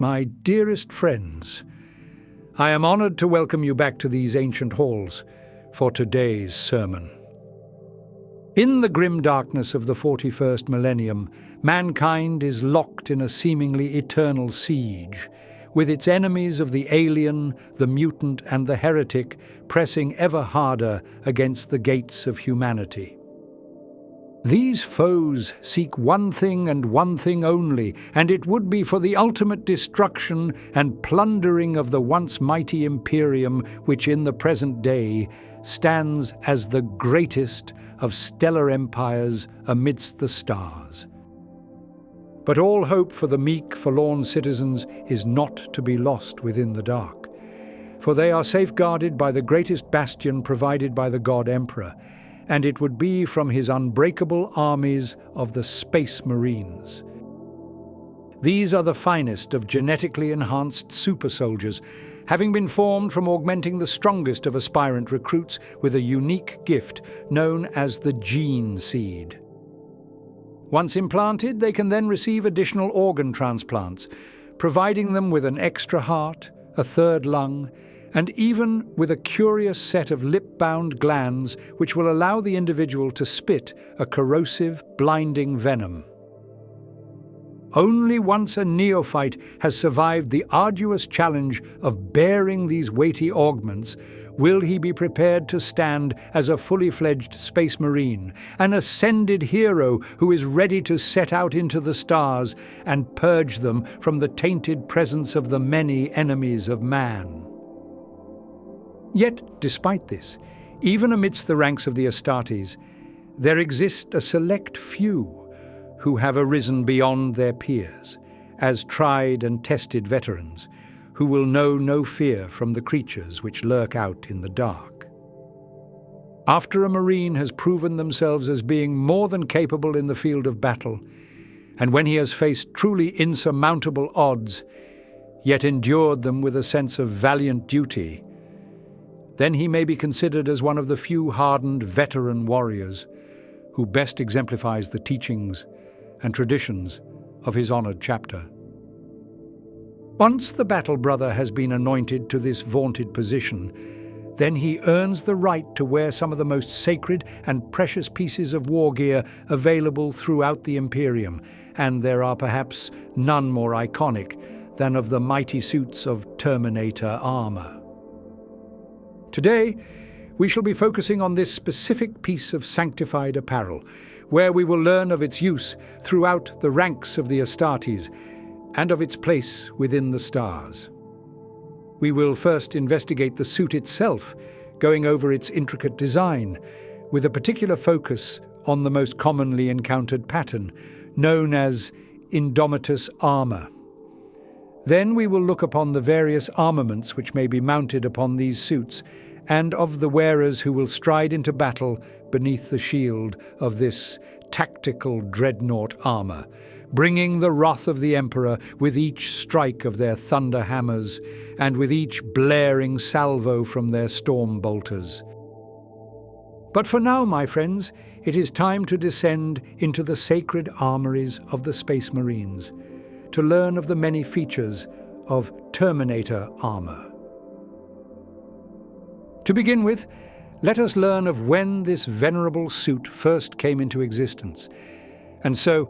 My dearest friends, I am honored to welcome you back to these ancient halls for today's sermon. In the grim darkness of the 41st millennium, mankind is locked in a seemingly eternal siege, with its enemies of the alien, the mutant, and the heretic pressing ever harder against the gates of humanity. These foes seek one thing and one thing only, and it would be for the ultimate destruction and plundering of the once mighty Imperium, which in the present day stands as the greatest of stellar empires amidst the stars. But all hope for the meek, forlorn citizens is not to be lost within the dark, for they are safeguarded by the greatest bastion provided by the God Emperor, and it would be from his unbreakable armies of the Space Marines. These are the finest of genetically enhanced super soldiers, having been formed from augmenting the strongest of aspirant recruits with a unique gift known as the gene seed. Once implanted, they can then receive additional organ transplants, providing them with an extra heart, a third lung, and even with a curious set of lip-bound glands which will allow the individual to spit a corrosive, blinding venom. Only once a neophyte has survived the arduous challenge of bearing these weighty augments will he be prepared to stand as a fully-fledged Space Marine, an ascended hero who is ready to set out into the stars and purge them from the tainted presence of the many enemies of man. Yet, despite this, even amidst the ranks of the Astartes, there exist a select few who have arisen beyond their peers, as tried and tested veterans, who will know no fear from the creatures which lurk out in the dark. After a Marine has proven themselves as being more than capable in the field of battle, and when he has faced truly insurmountable odds, yet endured them with a sense of valiant duty, then he may be considered as one of the few hardened veteran warriors who best exemplifies the teachings and traditions of his honored chapter. Once the battle brother has been anointed to this vaunted position, then he earns the right to wear some of the most sacred and precious pieces of war gear available throughout the Imperium, and there are perhaps none more iconic than of the mighty suits of Terminator armor. Today, we shall be focusing on this specific piece of sanctified apparel, where we will learn of its use throughout the ranks of the Astartes and of its place within the stars. We will first investigate the suit itself, going over its intricate design, with a particular focus on the most commonly encountered pattern, known as Indomitus armor. Then we will look upon the various armaments which may be mounted upon these suits, and of the wearers who will stride into battle beneath the shield of this tactical dreadnought armor, bringing the wrath of the Emperor with each strike of their thunder hammers and with each blaring salvo from their storm bolters. But for now, my friends, it is time to descend into the sacred armories of the Space Marines, to learn of the many features of Terminator armor. To begin with, let us learn of when this venerable suit first came into existence. And so,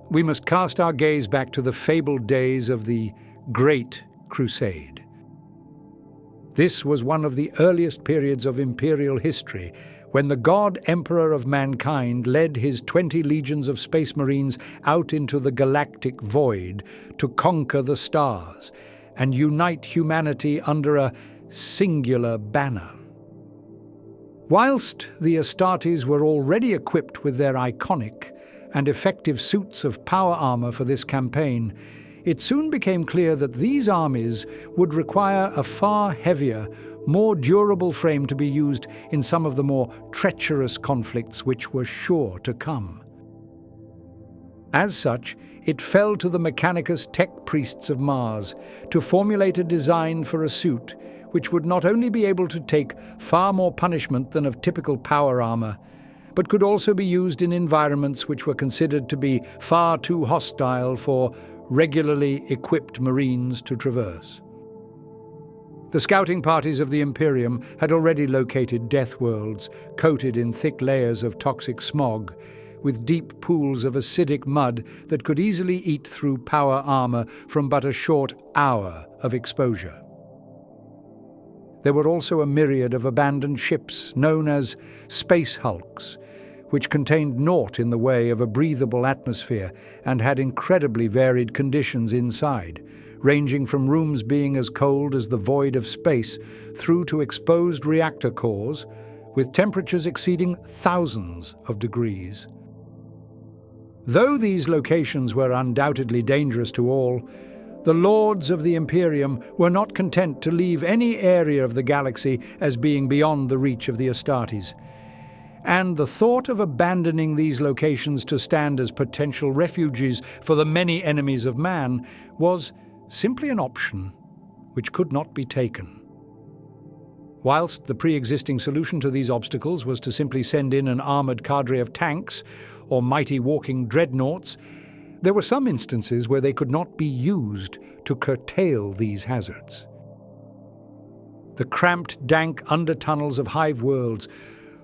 we must cast our gaze back to the fabled days of the Great Crusade. This was one of the earliest periods of imperial history, when the God Emperor of mankind led his 20 legions of Space Marines out into the galactic void to conquer the stars and unite humanity under a singular banner. Whilst the Astartes were already equipped with their iconic and effective suits of power armor for this campaign, it soon became clear that these armies would require a far heavier, more durable frame to be used in some of the more treacherous conflicts which were sure to come. As such, it fell to the Mechanicus tech priests of Mars to formulate a design for a suit which would not only be able to take far more punishment than of typical power armor, but could also be used in environments which were considered to be far too hostile for regularly equipped Marines to traverse. The scouting parties of the Imperium had already located death worlds coated in thick layers of toxic smog, with deep pools of acidic mud that could easily eat through power armor from but a short hour of exposure. There were also a myriad of abandoned ships known as space hulks, which contained naught in the way of a breathable atmosphere and had incredibly varied conditions inside, ranging from rooms being as cold as the void of space through to exposed reactor cores, with temperatures exceeding thousands of degrees. Though these locations were undoubtedly dangerous to all, the lords of the Imperium were not content to leave any area of the galaxy as being beyond the reach of the Astartes, and the thought of abandoning these locations to stand as potential refuges for the many enemies of man was simply an option which could not be taken. Whilst the pre-existing solution to these obstacles was to simply send in an armoured cadre of tanks or mighty walking dreadnoughts, there were some instances where they could not be used to curtail these hazards. The cramped, dank undertunnels of hive worlds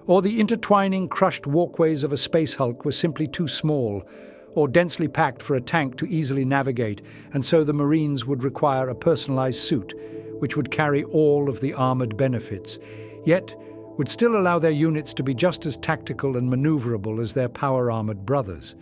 or the intertwining, crushed walkways of a space hulk were simply too small or densely packed for a tank to easily navigate, and so the Marines would require a personalized suit which would carry all of the armored benefits, yet would still allow their units to be just as tactical and maneuverable as their power-armored brothers.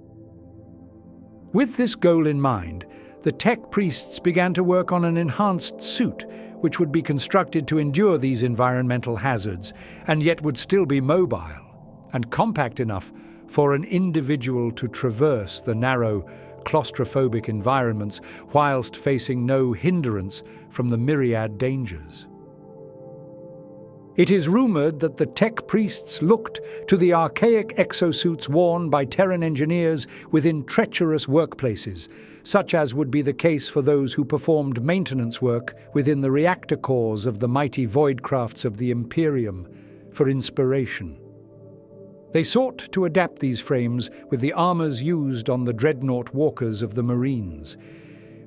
With this goal in mind, the tech priests began to work on an enhanced suit which would be constructed to endure these environmental hazards and yet would still be mobile and compact enough for an individual to traverse the narrow, claustrophobic environments whilst facing no hindrance from the myriad dangers. It is rumoured that the tech priests looked to the archaic exosuits worn by Terran engineers within treacherous workplaces, such as would be the case for those who performed maintenance work within the reactor cores of the mighty voidcrafts of the Imperium, for inspiration. They sought to adapt these frames with the armours used on the dreadnought walkers of the Marines,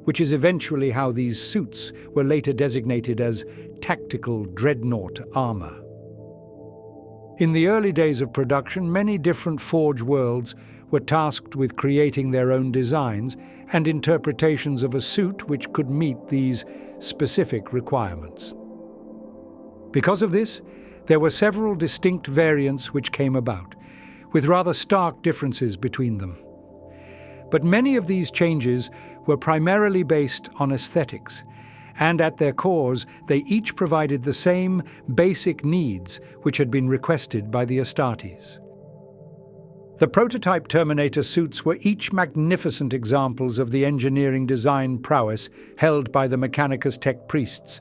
which is eventually how these suits were later designated as tactical dreadnought armour. In the early days of production, many different Forge worlds were tasked with creating their own designs and interpretations of a suit which could meet these specific requirements. Because of this, there were several distinct variants which came about, with rather stark differences between them. But many of these changes were primarily based on aesthetics, and at their cores they each provided the same basic needs which had been requested by the Astartes. The prototype Terminator suits were each magnificent examples of the engineering design prowess held by the Mechanicus tech priests,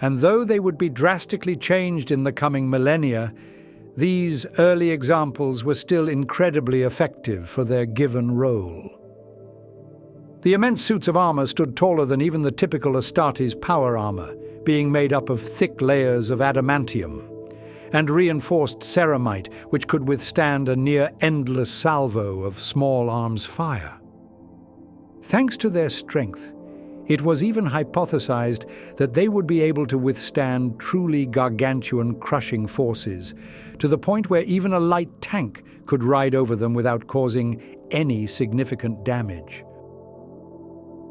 and though they would be drastically changed in the coming millennia, these early examples were still incredibly effective for their given role. The immense suits of armour stood taller than even the typical Astartes power armour, being made up of thick layers of adamantium and reinforced ceramite which could withstand a near-endless salvo of small arms fire. Thanks to their strength, it was even hypothesized that they would be able to withstand truly gargantuan crushing forces, to the point where even a light tank could ride over them without causing any significant damage.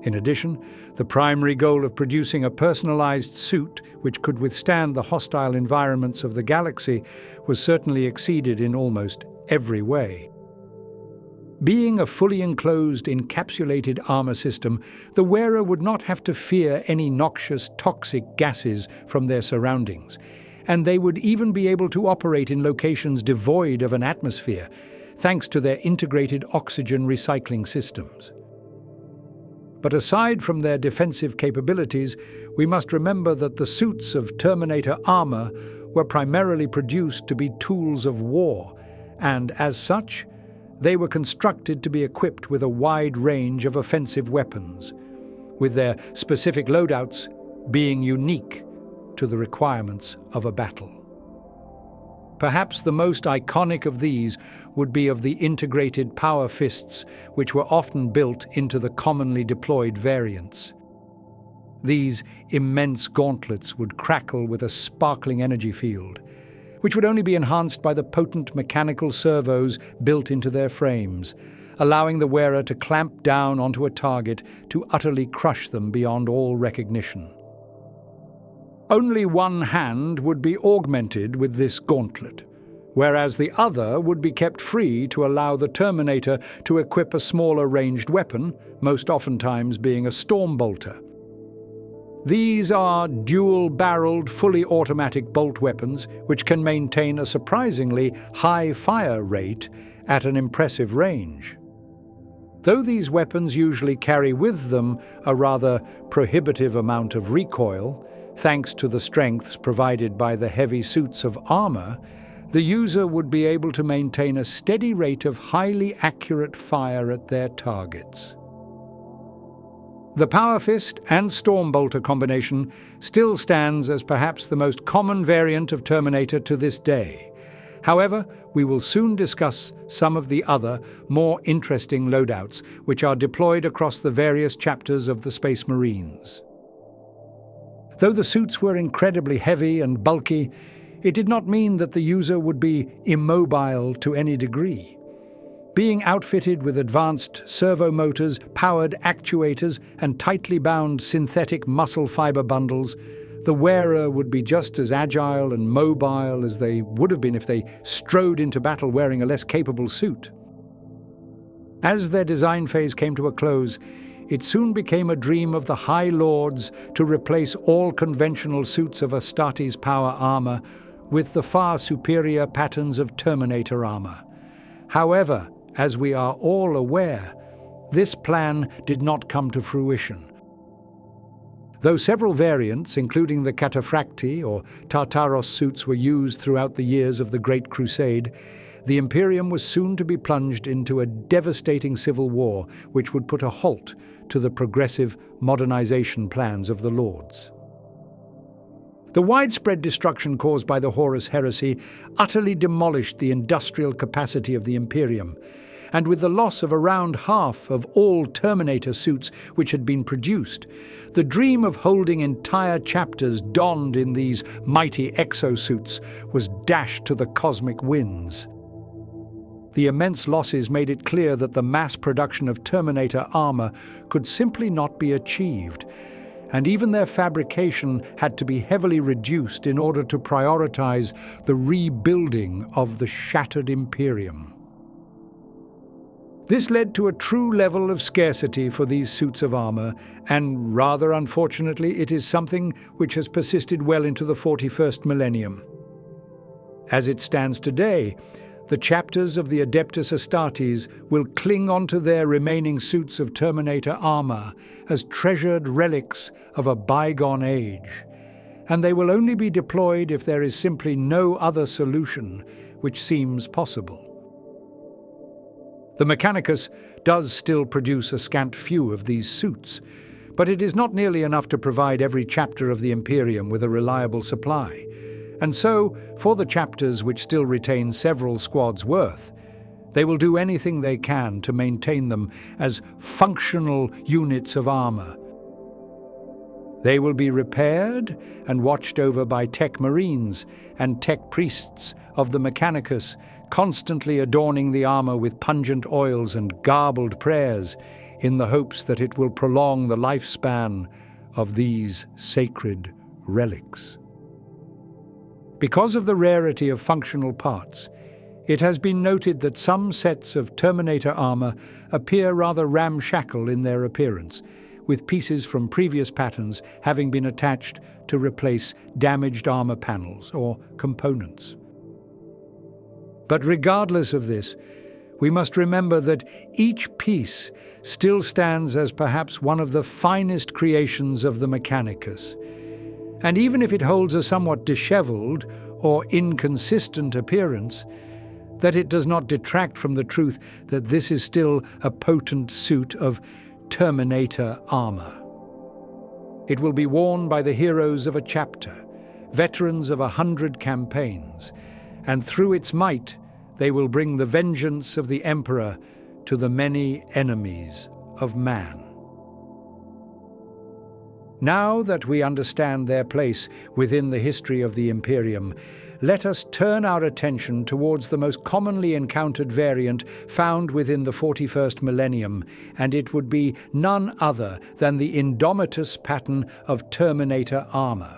In addition, the primary goal of producing a personalized suit which could withstand the hostile environments of the galaxy was certainly exceeded in almost every way. Being a fully enclosed, encapsulated armor system, the wearer would not have to fear any noxious, toxic gases from their surroundings, and they would even be able to operate in locations devoid of an atmosphere, thanks to their integrated oxygen recycling systems. But aside from their defensive capabilities, we must remember that the suits of Terminator armor were primarily produced to be tools of war, and as such, they were constructed to be equipped with a wide range of offensive weapons, with their specific loadouts being unique to the requirements of a battle. Perhaps the most iconic of these would be of the integrated power fists, which were often built into the commonly deployed variants. These immense gauntlets would crackle with a sparkling energy field, which would only be enhanced by the potent mechanical servos built into their frames, allowing the wearer to clamp down onto a target to utterly crush them beyond all recognition. Only one hand would be augmented with this gauntlet, whereas the other would be kept free to allow the Terminator to equip a smaller ranged weapon, most oftentimes being a storm bolter. These are dual-barreled, fully automatic bolt weapons which can maintain a surprisingly high fire rate at an impressive range. Though these weapons usually carry with them a rather prohibitive amount of recoil, thanks to the strengths provided by the heavy suits of armor, the user would be able to maintain a steady rate of highly accurate fire at their targets. The Power Fist and Storm Bolter combination still stands as perhaps the most common variant of Terminator to this day. However, we will soon discuss some of the other, more interesting loadouts which are deployed across the various chapters of the Space Marines. Though the suits were incredibly heavy and bulky, it did not mean that the user would be immobile to any degree. Being outfitted with advanced servo motors, powered actuators, and tightly bound synthetic muscle fiber bundles, the wearer would be just as agile and mobile as they would have been if they strode into battle wearing a less capable suit. As their design phase came to a close, it soon became a dream of the High Lords to replace all conventional suits of Astartes power armor with the far superior patterns of Terminator armor. However, as we are all aware, this plan did not come to fruition. Though several variants, including the Cataphracti or Tartaros suits, were used throughout the years of the Great Crusade, the Imperium was soon to be plunged into a devastating civil war which would put a halt to the progressive modernization plans of the Lords. The widespread destruction caused by the Horus heresy utterly demolished the industrial capacity of the Imperium, and with the loss of around half of all Terminator suits which had been produced, the dream of holding entire chapters donned in these mighty exosuits was dashed to the cosmic winds. The immense losses made it clear that the mass production of Terminator armor could simply not be achieved, and even their fabrication had to be heavily reduced in order to prioritize the rebuilding of the shattered Imperium. This led to a true level of scarcity for these suits of armor, and rather unfortunately, it is something which has persisted well into the 41st millennium. As it stands today, the chapters of the Adeptus Astartes will cling onto their remaining suits of Terminator armor as treasured relics of a bygone age, and they will only be deployed if there is simply no other solution which seems possible. The Mechanicus does still produce a scant few of these suits, but it is not nearly enough to provide every chapter of the Imperium with a reliable supply. And so, for the chapters which still retain several squads' worth, they will do anything they can to maintain them as functional units of armor. They will be repaired and watched over by tech marines and tech priests of the Mechanicus, constantly adorning the armor with pungent oils and garbled prayers in the hopes that it will prolong the lifespan of these sacred relics. Because of the rarity of functional parts, it has been noted that some sets of Terminator armor appear rather ramshackle in their appearance, with pieces from previous patterns having been attached to replace damaged armor panels or components. But regardless of this, we must remember that each piece still stands as perhaps one of the finest creations of the Mechanicus. And even if it holds a somewhat disheveled or inconsistent appearance, that it does not detract from the truth that this is still a potent suit of Terminator armor. It will be worn by the heroes of a chapter, veterans of 100 campaigns, and through its might they will bring the vengeance of the Emperor to the many enemies of man. Now that we understand their place within the history of the Imperium, let us turn our attention towards the most commonly encountered variant found within the 41st millennium, and it would be none other than the Indomitus Pattern of Terminator armor.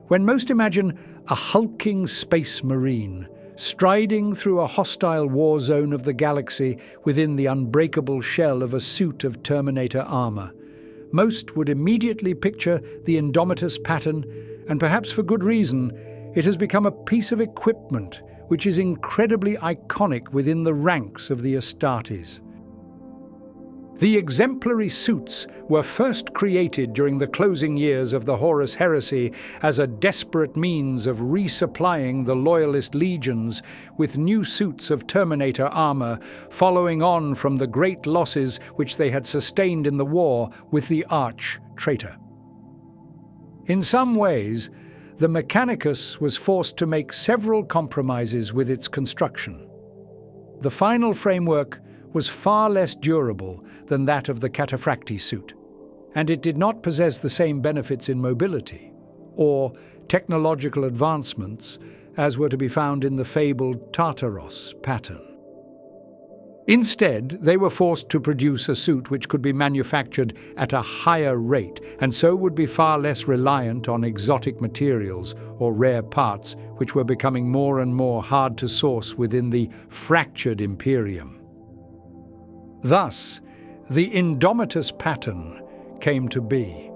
When most imagine a hulking space marine striding through a hostile war zone of the galaxy within the unbreakable shell of a suit of Terminator armor, most would immediately picture the Indomitus Pattern, and perhaps for good reason. It has become a piece of equipment which is incredibly iconic within the ranks of the Astartes. The exemplary suits were first created during the closing years of the Horus Heresy as a desperate means of resupplying the Loyalist legions with new suits of Terminator armor, following on from the great losses which they had sustained in the war with the arch-traitor. In some ways, the Mechanicus was forced to make several compromises with its construction. The final framework was far less durable than that of the Cataphractii suit, and it did not possess the same benefits in mobility or technological advancements as were to be found in the fabled Tartaros pattern. Instead, they were forced to produce a suit which could be manufactured at a higher rate, and so would be far less reliant on exotic materials or rare parts, which were becoming more and more hard to source within the fractured Imperium. Thus, the Indomitus Pattern came to be.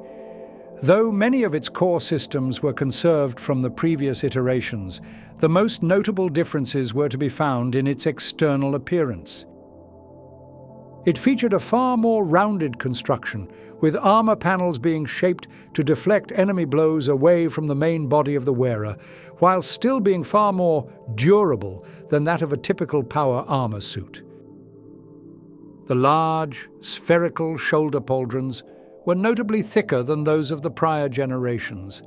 Though many of its core systems were conserved from the previous iterations, the most notable differences were to be found in its external appearance. It featured a far more rounded construction, with armor panels being shaped to deflect enemy blows away from the main body of the wearer, while still being far more durable than that of a typical power armor suit. The large, spherical shoulder pauldrons were notably thicker than those of the prior generations,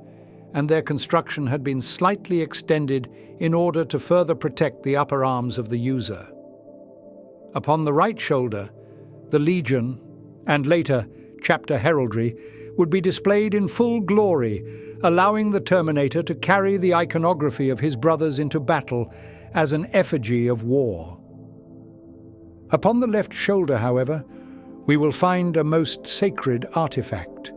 and their construction had been slightly extended in order to further protect the upper arms of the user. Upon the right shoulder, the Legion, and later Chapter Heraldry, would be displayed in full glory, allowing the Terminator to carry the iconography of his brothers into battle as an effigy of war. Upon the left shoulder, however, we will find a most sacred artifact.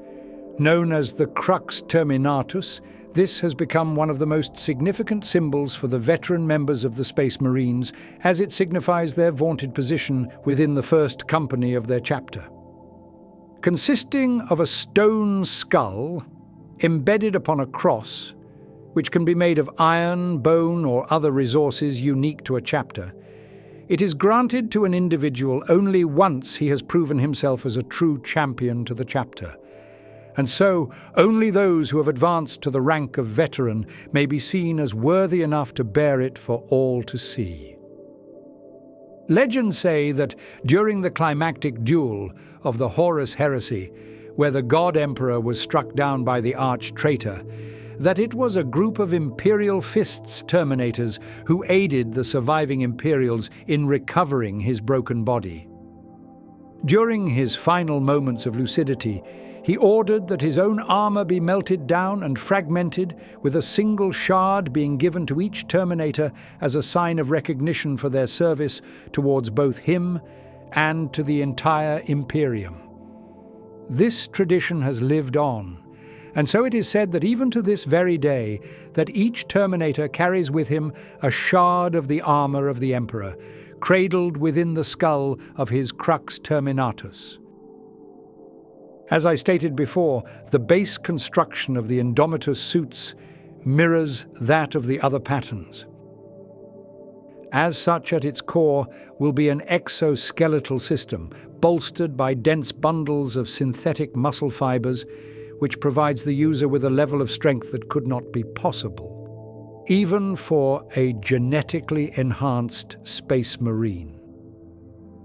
Known as the Crux Terminatus, this has become one of the most significant symbols for the veteran members of the Space Marines, as it signifies their vaunted position within the first company of their chapter. Consisting of a stone skull embedded upon a cross, which can be made of iron, bone, or other resources unique to a chapter, it is granted to an individual only once he has proven himself as a true champion to the chapter. And so, only those who have advanced to the rank of veteran may be seen as worthy enough to bear it for all to see. Legends say that during the climactic duel of the Horus Heresy, where the God Emperor was struck down by the arch-traitor, that it was a group of Imperial Fists Terminators who aided the surviving Imperials in recovering his broken body. During his final moments of lucidity, he ordered that his own armor be melted down and fragmented, with a single shard being given to each Terminator as a sign of recognition for their service towards both him and to the entire Imperium. This tradition has lived on, and so it is said that even to this very day, that each Terminator carries with him a shard of the armor of the Emperor, cradled within the skull of his Crux Terminatus. As I stated before, the base construction of the Indomitus suits mirrors that of the other patterns. As such, at its core will be an exoskeletal system, bolstered by dense bundles of synthetic muscle fibers, which provides the user with a level of strength that could not be possible, even for a genetically enhanced space marine.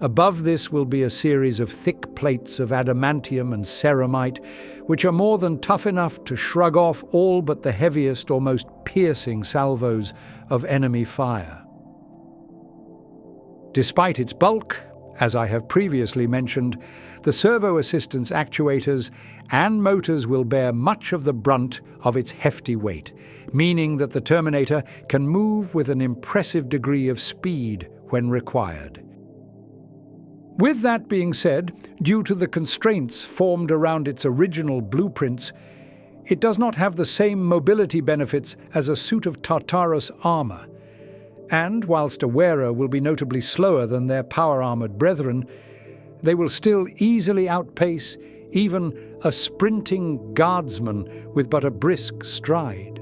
Above this will be a series of thick plates of adamantium and ceramite, which are more than tough enough to shrug off all but the heaviest or most piercing salvos of enemy fire. Despite its bulk, as I have previously mentioned, the servo assistance actuators and motors will bear much of the brunt of its hefty weight, meaning that the Terminator can move with an impressive degree of speed when required. With that being said, due to the constraints formed around its original blueprints, it does not have the same mobility benefits as a suit of Tartarus armor. And whilst a wearer will be notably slower than their power-armored brethren, they will still easily outpace even a sprinting guardsman with but a brisk stride.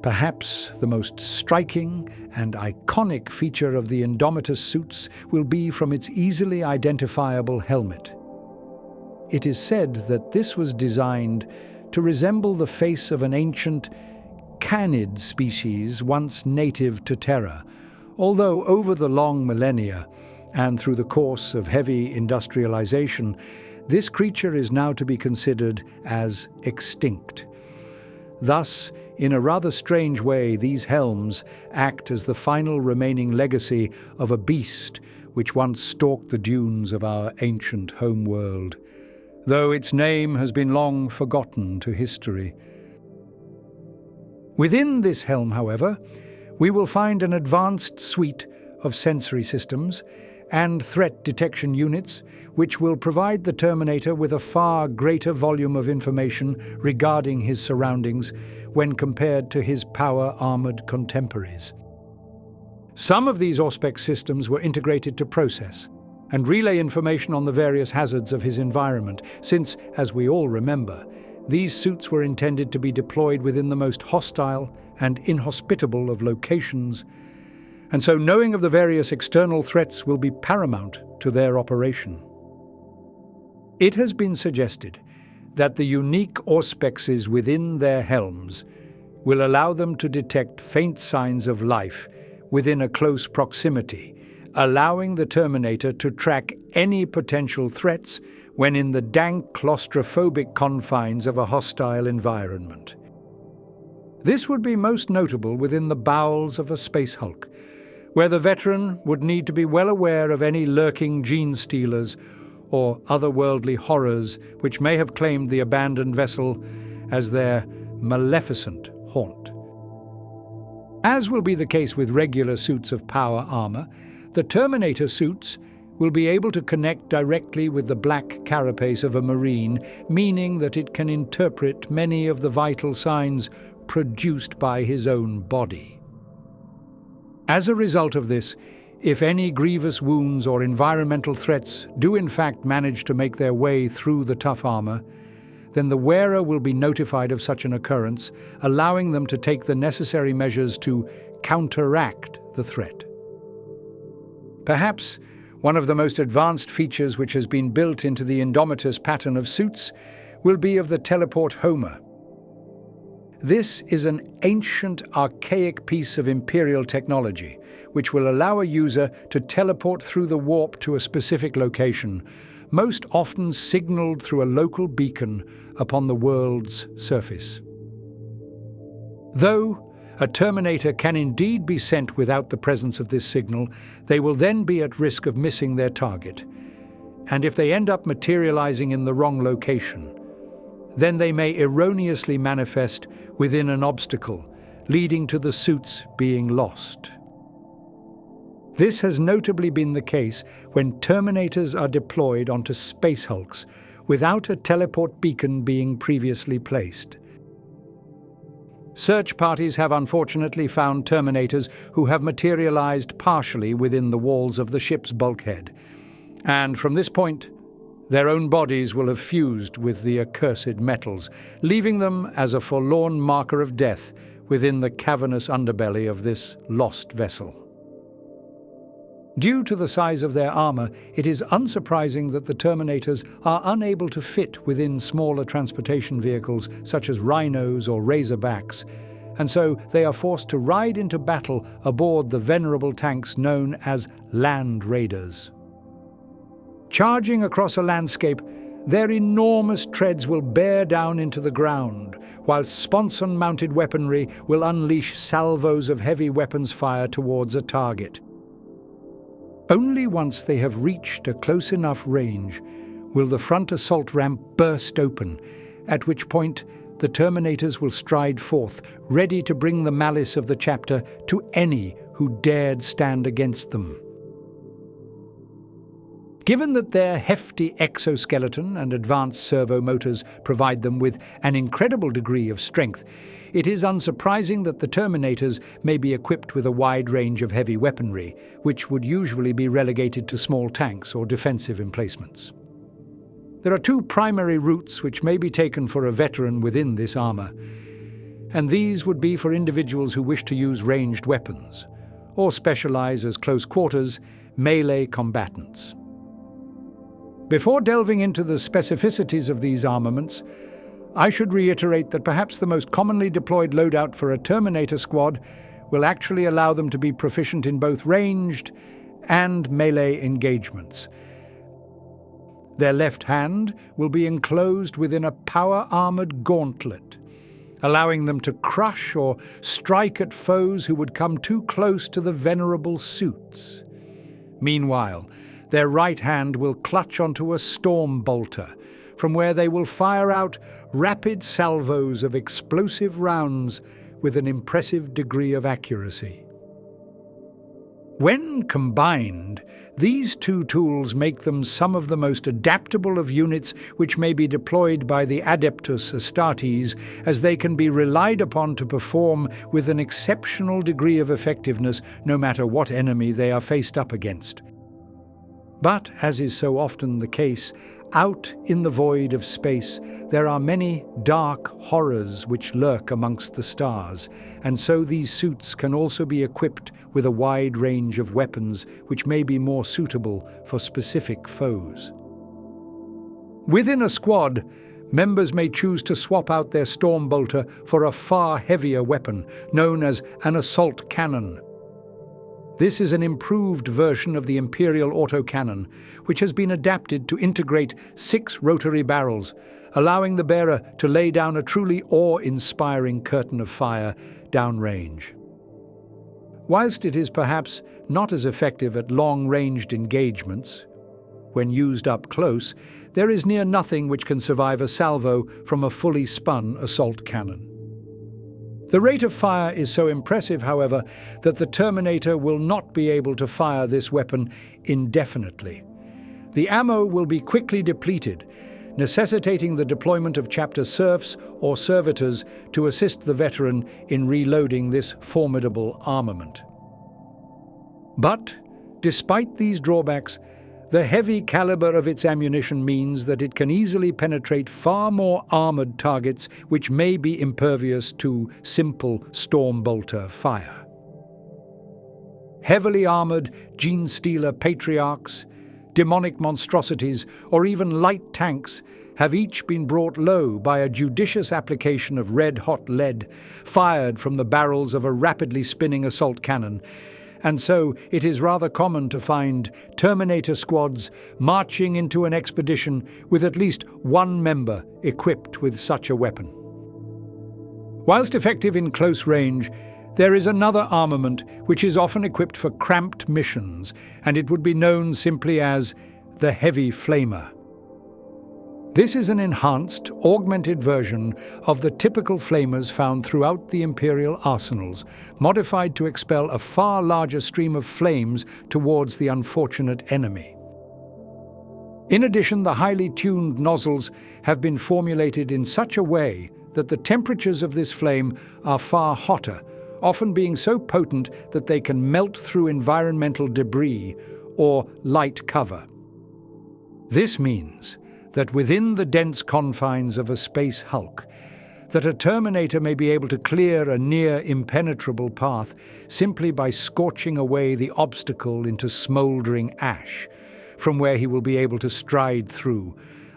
Perhaps the most striking and iconic feature of the Indomitus suits will be from its easily identifiable helmet. It is said that this was designed to resemble the face of an ancient canid species once native to Terra, although over the long millennia and through the course of heavy industrialization, this creature is now to be considered as extinct. Thus, in a rather strange way, these helms act as the final remaining legacy of a beast which once stalked the dunes of our ancient homeworld, though its name has been long forgotten to history. Within this helm, however, we will find an advanced suite of sensory systems and threat detection units, which will provide the Terminator with a far greater volume of information regarding his surroundings when compared to his power-armored contemporaries. Some of these Auspex systems were integrated to process and relay information on the various hazards of his environment, since, as we all remember, these suits were intended to be deployed within the most hostile and inhospitable of locations, and so knowing of the various external threats will be paramount to their operation. It has been suggested that the unique auspexes within their helms will allow them to detect faint signs of life within a close proximity, allowing the Terminator to track any potential threats when in the dank, claustrophobic confines of a hostile environment. This would be most notable within the bowels of a space hulk, where the veteran would need to be well aware of any lurking gene stealers or otherworldly horrors which may have claimed the abandoned vessel as their maleficent haunt. As will be the case with regular suits of power armor, the Terminator suits will be able to connect directly with the black carapace of a Marine, meaning that it can interpret many of the vital signs produced by his own body. As a result of this, if any grievous wounds or environmental threats do in fact manage to make their way through the tough armor, then the wearer will be notified of such an occurrence, allowing them to take the necessary measures to counteract the threat. Perhaps one of the most advanced features which has been built into the Indomitus pattern of suits will be of the teleport Homer. This is an ancient, archaic piece of Imperial technology, which will allow a user to teleport through the warp to a specific location, most often signaled through a local beacon upon the world's surface. Though a Terminator can indeed be sent without the presence of this signal, they will then be at risk of missing their target. And if they end up materializing in the wrong location, then they may erroneously manifest within an obstacle, leading to the suits being lost. This has notably been the case when Terminators are deployed onto space hulks without a teleport beacon being previously placed. Search parties have unfortunately found Terminators who have materialized partially within the walls of the ship's bulkhead, and from this point, their own bodies will have fused with the accursed metals, leaving them as a forlorn marker of death within the cavernous underbelly of this lost vessel. Due to the size of their armor, it is unsurprising that the Terminators are unable to fit within smaller transportation vehicles such as Rhinos or Razorbacks, and so they are forced to ride into battle aboard the venerable tanks known as Land Raiders. Charging across a landscape, their enormous treads will bear down into the ground, while sponson-mounted weaponry will unleash salvos of heavy weapons fire towards a target. Only once they have reached a close enough range will the front assault ramp burst open, at which point the Terminators will stride forth, ready to bring the malice of the chapter to any who dared stand against them. Given that their hefty exoskeleton and advanced servo motors provide them with an incredible degree of strength, it is unsurprising that the Terminators may be equipped with a wide range of heavy weaponry, which would usually be relegated to small tanks or defensive emplacements. There are two primary routes which may be taken for a veteran within this armour, and these would be for individuals who wish to use ranged weapons, or specialise as close quarters, melee combatants. Before delving into the specificities of these armaments, I should reiterate that perhaps the most commonly deployed loadout for a Terminator squad will actually allow them to be proficient in both ranged and melee engagements. Their left hand will be enclosed within a power-armoured gauntlet, allowing them to crush or strike at foes who would come too close to the venerable suits. Meanwhile, their right hand will clutch onto a storm bolter, from where they will fire out rapid salvos of explosive rounds with an impressive degree of accuracy. When combined, these two tools make them some of the most adaptable of units which may be deployed by the Adeptus Astartes, as they can be relied upon to perform with an exceptional degree of effectiveness no matter what enemy they are faced up against. But, as is so often the case, out in the void of space, there are many dark horrors which lurk amongst the stars, and so these suits can also be equipped with a wide range of weapons which may be more suitable for specific foes. Within a squad, members may choose to swap out their storm bolter for a far heavier weapon, known as an assault cannon. This is an improved version of the Imperial autocannon, which has been adapted to integrate 6 rotary barrels, allowing the bearer to lay down a truly awe-inspiring curtain of fire downrange. Whilst it is perhaps not as effective at long-ranged engagements, when used up close, there is near nothing which can survive a salvo from a fully spun assault cannon. The rate of fire is so impressive, however, that the Terminator will not be able to fire this weapon indefinitely. The ammo will be quickly depleted, necessitating the deployment of chapter serfs or servitors to assist the veteran in reloading this formidable armament. But, despite these drawbacks, the heavy caliber of its ammunition means that it can easily penetrate far more armoured targets which may be impervious to simple storm bolter fire. Heavily armoured gene-stealer patriarchs, demonic monstrosities, or even light tanks have each been brought low by a judicious application of red-hot lead fired from the barrels of a rapidly spinning assault cannon, and so it is rather common to find Terminator squads marching into an expedition with at least one member equipped with such a weapon. Whilst effective in close range, there is another armament which is often equipped for cramped missions, and it would be known simply as the Heavy Flamer. This is an enhanced, augmented version of the typical flamers found throughout the Imperial arsenals, modified to expel a far larger stream of flames towards the unfortunate enemy. In addition, the highly tuned nozzles have been formulated in such a way that the temperatures of this flame are far hotter, often being so potent that they can melt through environmental debris or light cover. This means that within the dense confines of a space hulk, that a Terminator may be able to clear a near impenetrable path simply by scorching away the obstacle into smouldering ash, from where he will be able to stride through,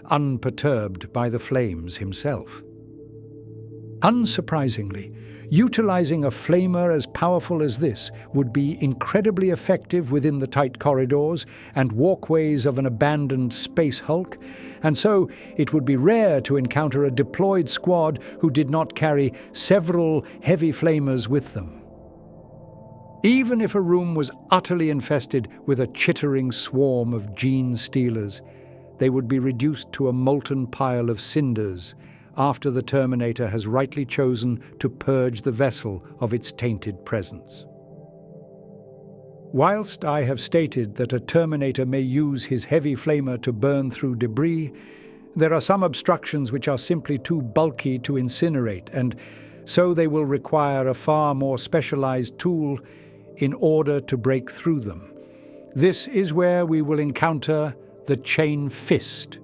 unperturbed by the flames himself. Unsurprisingly, utilizing a flamer as powerful as this would be incredibly effective within the tight corridors and walkways of an abandoned space hulk, and so it would be rare to encounter a deployed squad who did not carry several heavy flamers with them. Even if a room was utterly infested with a chittering swarm of gene stealers, they would be reduced to a molten pile of cinders after the Terminator has rightly chosen to purge the vessel of its tainted presence. Whilst I have stated that a Terminator may use his heavy flamer to burn through debris, there are some obstructions which are simply too bulky to incinerate, and so they will require a far more specialized tool in order to break through them. This is where we will encounter the Chain Fist.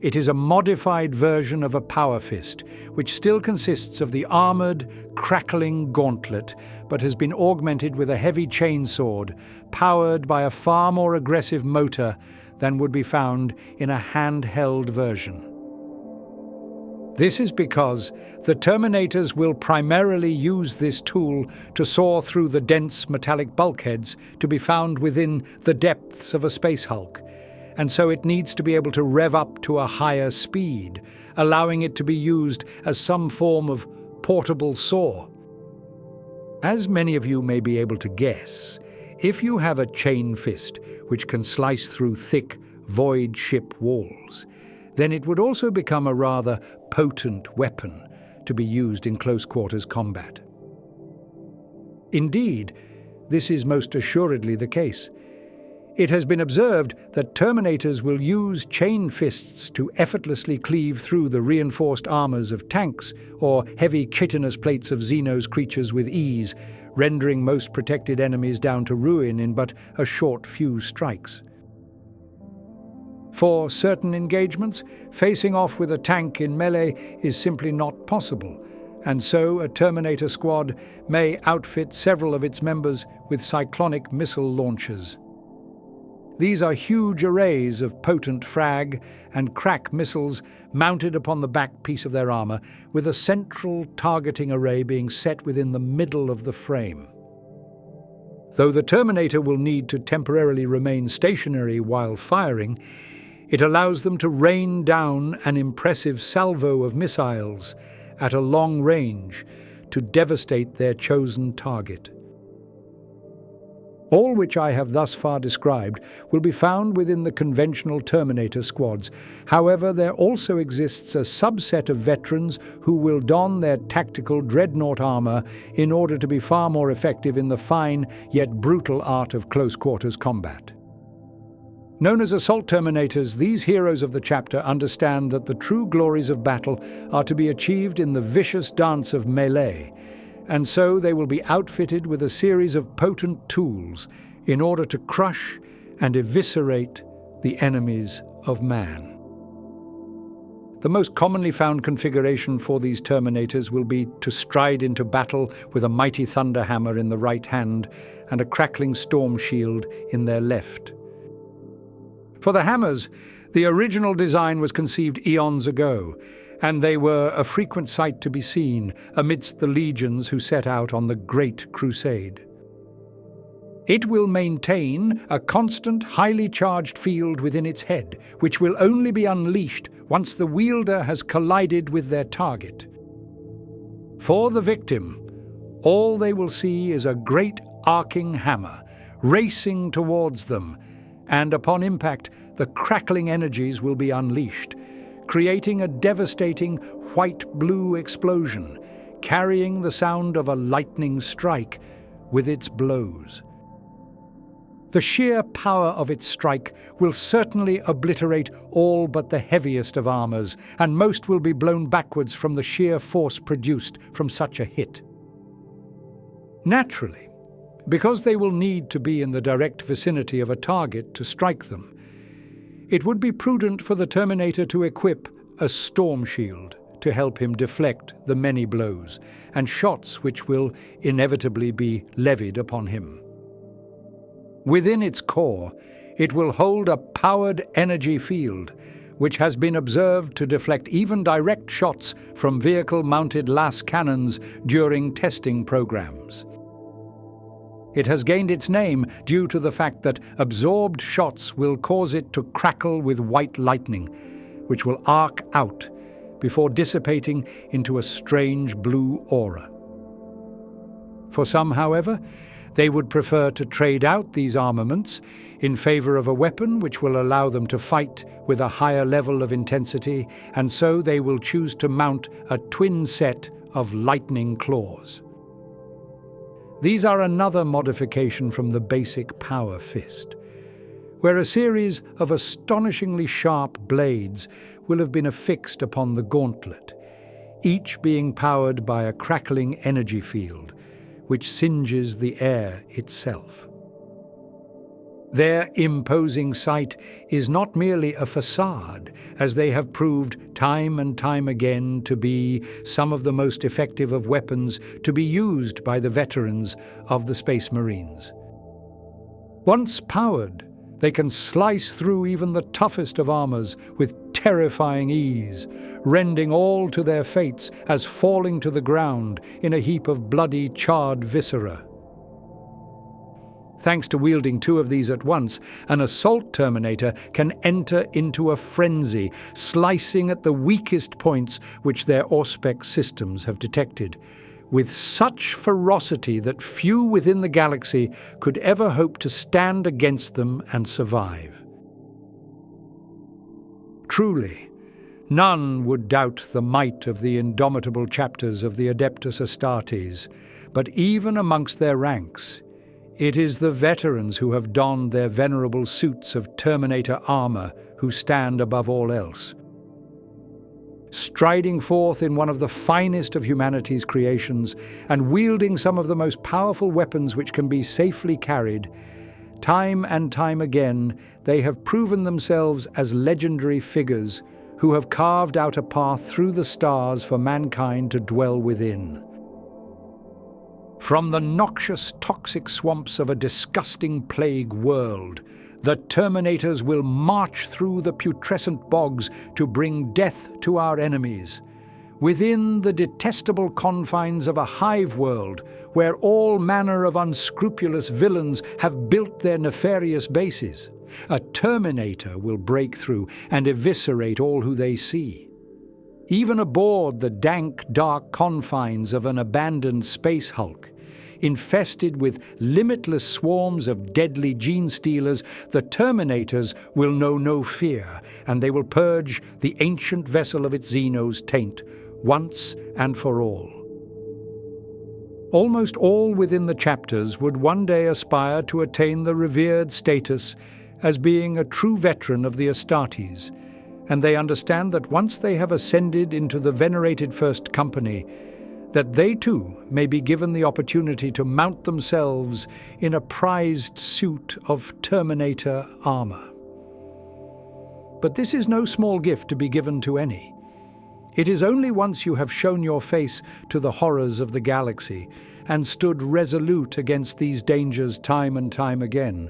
It is a modified version of a power fist, which still consists of the armored, crackling gauntlet, but has been augmented with a heavy chainsword, powered by a far more aggressive motor than would be found in a handheld version. This is because the Terminators will primarily use this tool to saw through the dense metallic bulkheads to be found within the depths of a space hulk, and so it needs to be able to rev up to a higher speed, allowing it to be used as some form of portable saw. As many of you may be able to guess, if you have a chain fist which can slice through thick, void ship walls, then it would also become a rather potent weapon to be used in close-quarters combat. Indeed, this is most assuredly the case. It has been observed that Terminators will use chain fists to effortlessly cleave through the reinforced armors of tanks or heavy chitinous plates of Xenos creatures with ease, rendering most protected enemies down to ruin in but a short few strikes. For certain engagements, facing off with a tank in melee is simply not possible, and so a Terminator squad may outfit several of its members with cyclonic missile launchers. These are huge arrays of potent frag and crack missiles mounted upon the back piece of their armor, with a central targeting array being set within the middle of the frame. Though the Terminator will need to temporarily remain stationary while firing, it allows them to rain down an impressive salvo of missiles at a long range to devastate their chosen target. All which I have thus far described will be found within the conventional Terminator squads. However, there also exists a subset of veterans who will don their tactical dreadnought armor in order to be far more effective in the fine yet brutal art of close-quarters combat. Known as Assault Terminators, these heroes of the chapter understand that the true glories of battle are to be achieved in the vicious dance of melee, and so they will be outfitted with a series of potent tools in order to crush and eviscerate the enemies of man. The most commonly found configuration for these Terminators will be to stride into battle with a mighty thunder hammer in the right hand and a crackling storm shield in their left. For the hammers, the original design was conceived eons ago, and they were a frequent sight to be seen amidst the legions who set out on the Great Crusade. It will maintain a constant, highly charged field within its head, which will only be unleashed once the wielder has collided with their target. For the victim, all they will see is a great arcing hammer racing towards them, and upon impact, the crackling energies will be unleashed, creating a devastating white-blue explosion, carrying the sound of a lightning strike with its blows. The sheer power of its strike will certainly obliterate all but the heaviest of armors, and most will be blown backwards from the sheer force produced from such a hit. Naturally, because they will need to be in the direct vicinity of a target to strike them, it would be prudent for the Terminator to equip a storm shield to help him deflect the many blows and shots which will inevitably be levied upon him. Within its core, it will hold a powered energy field, which has been observed to deflect even direct shots from vehicle-mounted las cannons during testing programs. It has gained its name due to the fact that absorbed shots will cause it to crackle with white lightning, which will arc out before dissipating into a strange blue aura. For some, however, they would prefer to trade out these armaments in favor of a weapon which will allow them to fight with a higher level of intensity, and so they will choose to mount a twin set of lightning claws. These are another modification from the basic power fist, where a series of astonishingly sharp blades will have been affixed upon the gauntlet, each being powered by a crackling energy field, which singes the air itself. Their imposing sight is not merely a facade, as they have proved time and time again to be some of the most effective of weapons to be used by the veterans of the Space Marines. Once powered, they can slice through even the toughest of armors with terrifying ease, rending all to their fates as falling to the ground in a heap of bloody, charred viscera. Thanks to wielding two of these at once, an assault Terminator can enter into a frenzy, slicing at the weakest points which their Auspex systems have detected, with such ferocity that few within the galaxy could ever hope to stand against them and survive. Truly, none would doubt the might of the indomitable chapters of the Adeptus Astartes, but even amongst their ranks, it is the veterans who have donned their venerable suits of Terminator armor who stand above all else. Striding forth in one of the finest of humanity's creations and wielding some of the most powerful weapons which can be safely carried, time and time again they have proven themselves as legendary figures who have carved out a path through the stars for mankind to dwell within. From the noxious, toxic swamps of a disgusting plague world, the Terminators will march through the putrescent bogs to bring death to our enemies. Within the detestable confines of a hive world, where all manner of unscrupulous villains have built their nefarious bases, a Terminator will break through and eviscerate all who they see. Even aboard the dank, dark confines of an abandoned space hulk, infested with limitless swarms of deadly gene stealers, the Terminators will know no fear, and they will purge the ancient vessel of its Xeno's taint once and for all. Almost all within the chapters would one day aspire to attain the revered status as being a true veteran of the Astartes, and they understand that once they have ascended into the venerated First Company, that they too may be given the opportunity to mount themselves in a prized suit of Terminator armor. But this is no small gift to be given to any. It is only once you have shown your face to the horrors of the galaxy and stood resolute against these dangers time and time again,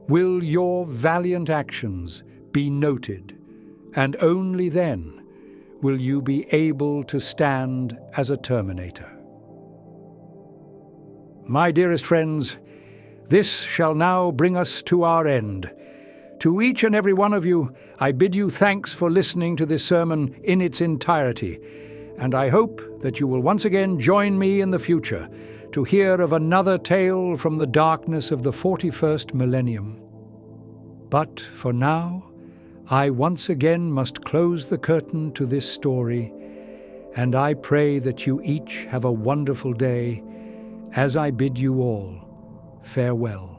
will your valiant actions be noted, and only then will you be able to stand as a Terminator. My dearest friends, this shall now bring us to our end. To each and every one of you, I bid you thanks for listening to this sermon in its entirety, and I hope that you will once again join me in the future to hear of another tale from the darkness of the 41st millennium. But for now, I once again must close the curtain to this story, and I pray that you each have a wonderful day, as I bid you all farewell.